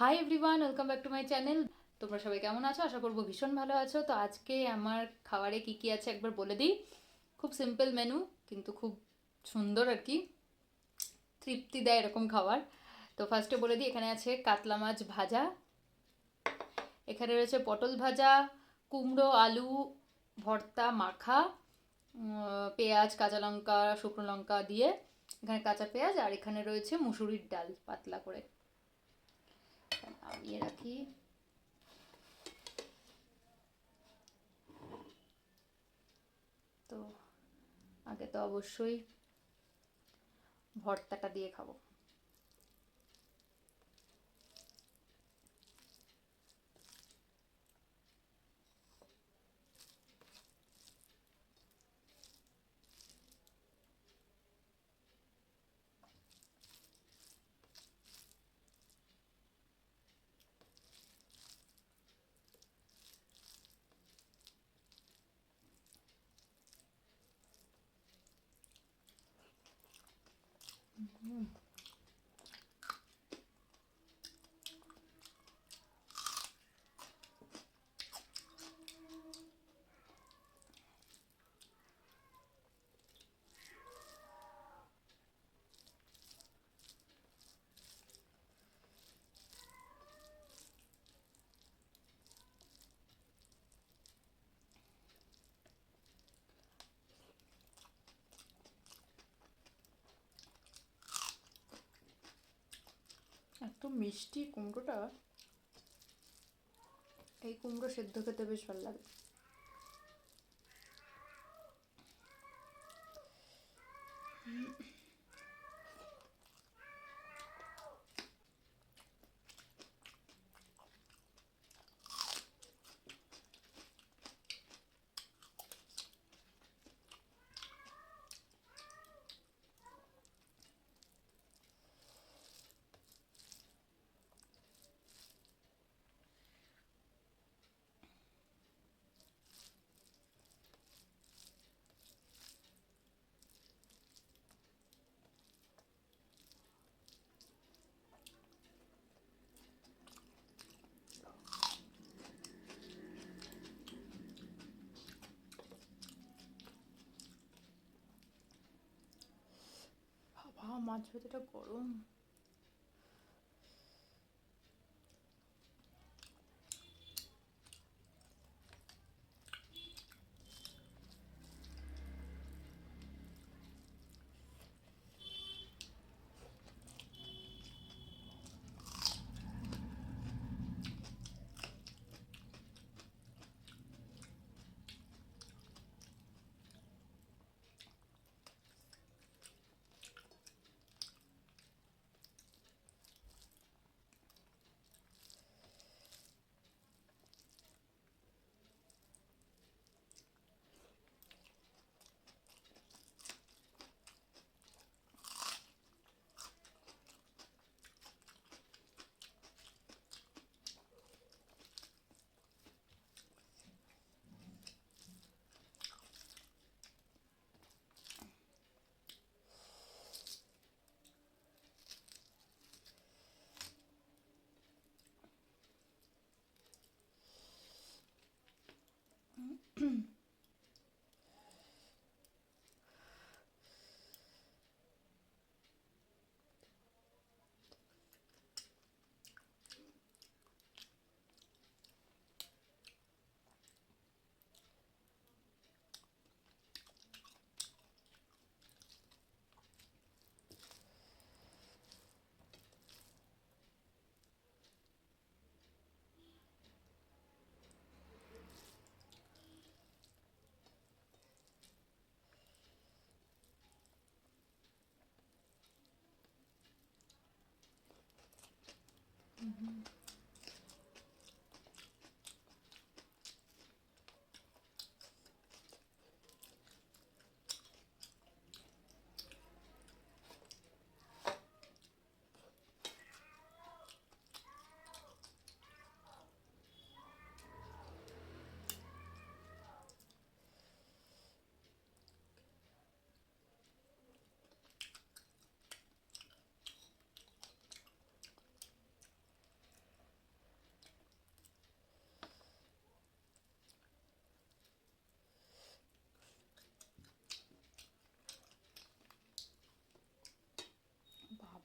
Hi everyone, welcome back to my channel. তোমরা সবাই কেমন আছো? আশা করবো ভীষণ ভালো আছো। তো আজকে আমার খাবারে কি কি আছে একবার বলে দিই। খুব সিম্পল মেনু, কিন্তু খুব সুন্দর আর কি, তৃপ্তি দেয় এরকম খাবার। তো ফার্স্টে বলে দিই, এখানে আছে কাতলা মাছ ভাজা, এখানে রয়েছে পটল ভাজা, কুমড়ো আলু ভর্তা মাখা, পেঁয়াজ কাঁচা লঙ্কা শুকনো লঙ্কা দিয়ে, এখানে কাঁচা পেঁয়াজ, আর এখানে রয়েছে মুসুরির ডাল পাতলা করে নামিয়ে রাখি। তো আগে তো অবশ্যই ভর্তাটা দিয়ে খাবো। এত মিষ্টি কুমড়োটা, এই কুমড়ো সেদ্ধ খেতে বেশ ভালো লাগে। বাবা, মাছ ভাজাটা গরম।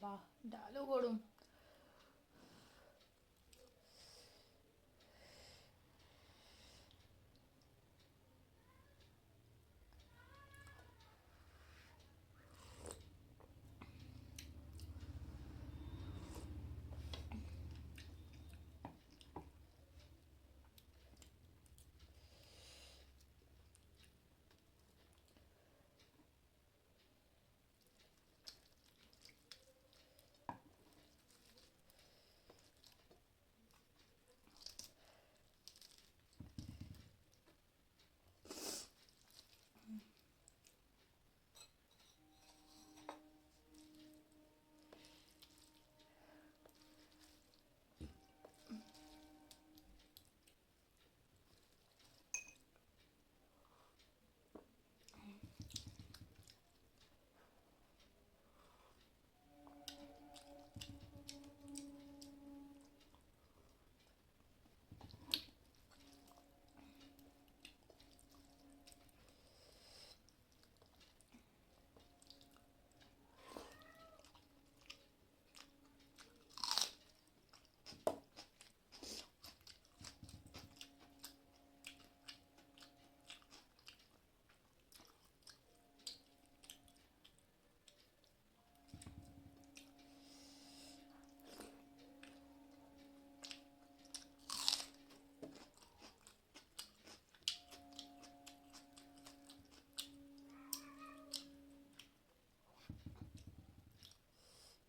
বাবা, ডালও গরম।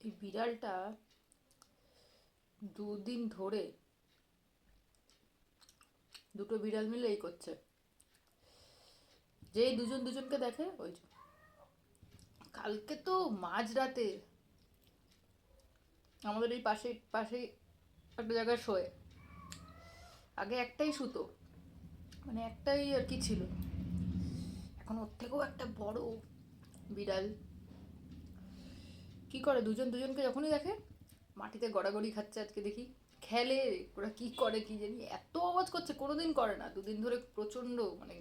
এই বিড়ালটা 2 দিন ধরে দুটো বিড়াল মিলে এই করছে, যেই দুজন দুজনকে দেখে ওই যে। কালকে তো মাঝরাতে আমাদের এই পাশে পাশেই একটা জায়গায় শোয়, আগে একটাই শুতো, মানে একটাই আর কি ছিল, এখন ওর থেকেও একটা বড় বিড়াল কি করে, দুজন দুজনকে যখনই দেখে মাটিতে গড়াগড়ি খাচ্ছে। আজকে দেখি খেলে, ওরা কি করে কি জানি, এত আওয়াজ করছে, কোনোদিন করে না, 2 দিন ধরে প্রচন্ড মানে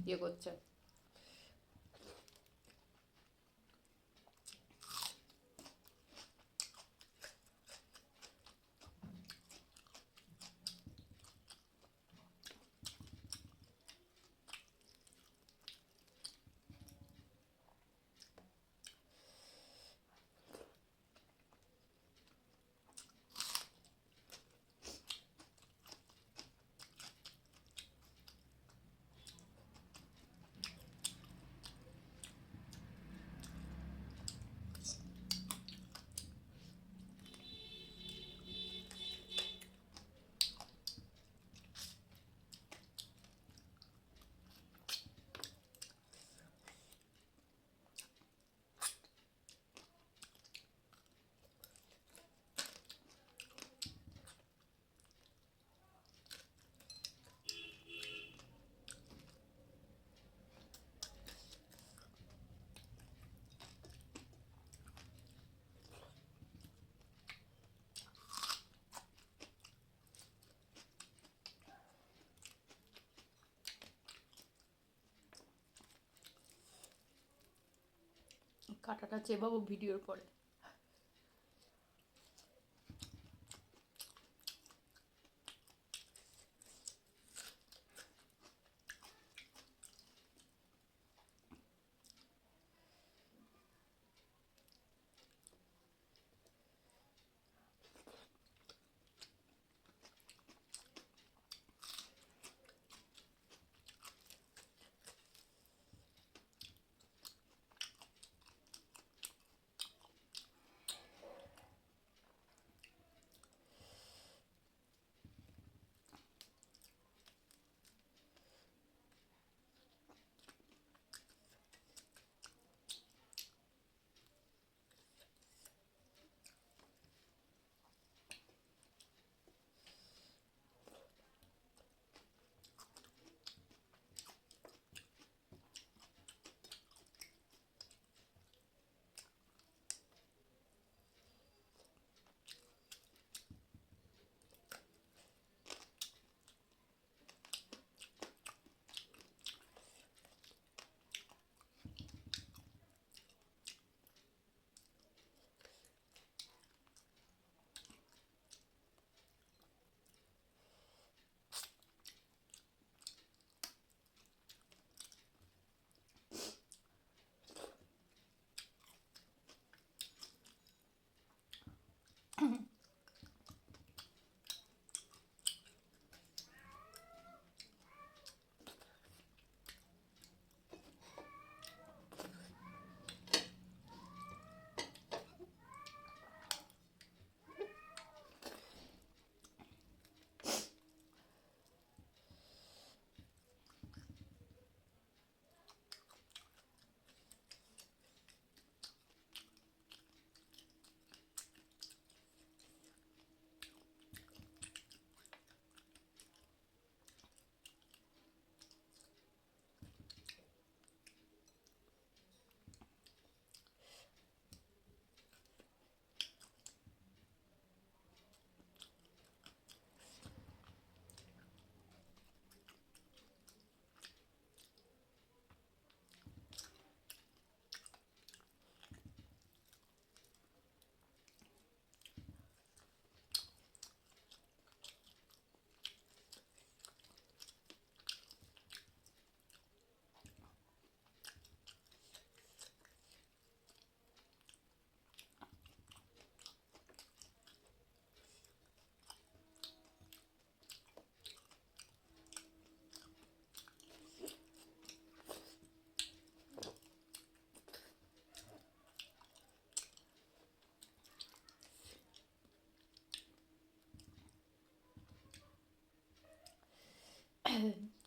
ইয়ে করছে। কাটাটা চেবাবো ভিডিওর পরে।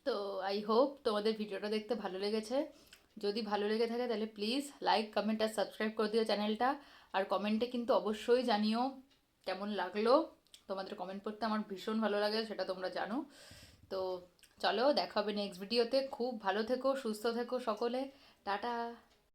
তো আই হোপ তোমাদের ভিডিওটা দেখতে ভালো লেগেছে। যদি ভালো লেগে থাকে তাহলে প্লিজ লাইক কমেন্ট আর সাবস্ক্রাইব করে দিও চ্যানেলটা। আর কমেন্টে কিন্তু অবশ্যই জানিও কেমন লাগলো। তোমাদের কমেন্ট পড়তে আমার ভীষণ ভালো লাগে, সেটা তোমরা জানো। তো চলো, দেখা হবে নেক্সট ভিডিওতে। খুব ভালো থেকো, সুস্থ থেকো সকলে। টাটা।